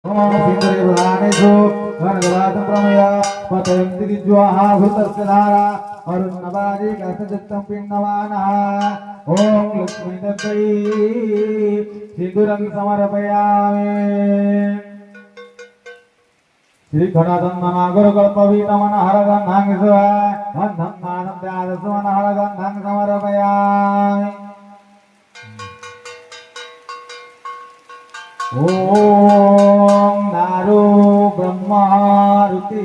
ओम सिंदरी प्रधानेषु गणगवादं प्रमय पतयन्ति ज्वाहा भूतस्य धारा अरुणवारी कथचित्तं पिण्डवानः ओम लक्ष्मी दत्तै सिन्दूरं समर्पयामि श्री खडादन्ना गुरुकल्पवीतमन हरगन्धं स्वा गन्धं नादं व्यादसमन हरगन्धं समर्पयामि ओम नारो ब्रह्मारुति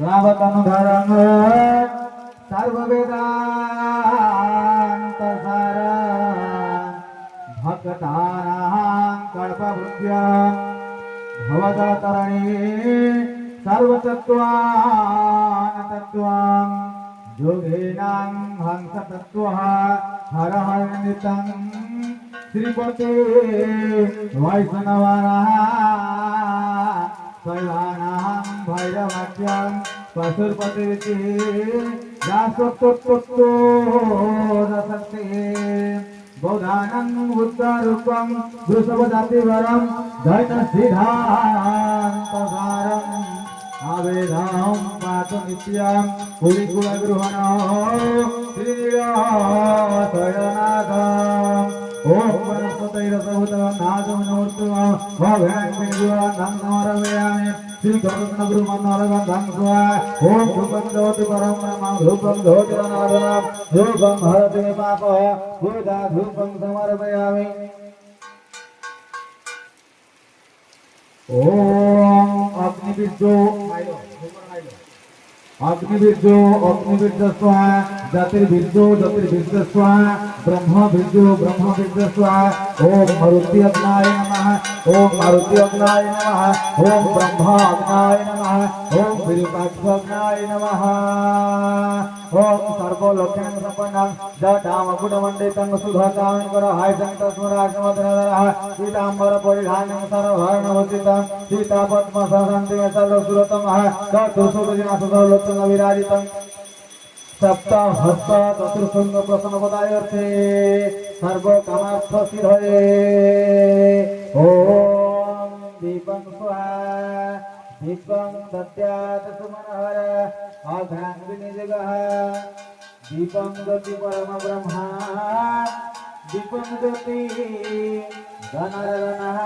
रावतनुधरं सर्ववेदांत सार भक्तानां कल्पवृत्यां भवदतरणे सर्वतत्त्वान् तत्त्वां योगिनां हंसतत्त्वः हर हर नितं श्रीपते वैष्णवानां शैवानां भैरवाख्यां पशुपतिरिति दासत्वत्वो रसते बौधानं बुद्धरूपं वृषभजातिवरं दैत्यसिद्धान्तसारम् आवेदं पातु नित्यं कुलिकुलगृहणो श्रीनिवासनाथम् ओम वनस्पतिरसभूतं नादमनोर्तमं भवेन्मिन्द्रियं समर्पयामि श्री गरुडगुरुमनोरगन्धं स्वाहा ओम रूपं धोति परं ब्रह्मं रूपं धोति अनादनं रूपं हरति पापः बुधा रूपं समर्पयामि ओम अग्निविद्यो अग्निविद्यो अग्निविद्य स्वाहा ज्योतिर्विद्यो ज्योतिर्विद्य स्वाहा ब्रह्मविद्यो ब्रह्मविद्य स्वाहा ओम मारुति अग्नाय नमः ओम मारुति अग्नाय नमः ओम ब्रह्मा अग्नाय नमः ओम विरूपाक्ष अग्नाय नमः ओम सर्वलोकं संपन्नं जटामकुटमण्डितं सुधाकामकर हायसंतस्मराजमधनधरः पीताम्बर परिधानं सर्ववर्णभूषितं सीतापद्मसहसन्ति सर्वसुरतमः चतुर्शोभिनाशसर्वलोचन विराजितं सप्तहस्त चतुर्शृंग प्रसन्नपदायर्थे सर्वकामार्थ सिद्धये ओम दीपं स्वाहा दीपं दद्यात् सुमनहर अघ्राङ्गिनिजगः दीपं ज्योति परम ब्रह्मा दीपं ज्योति गणरगणः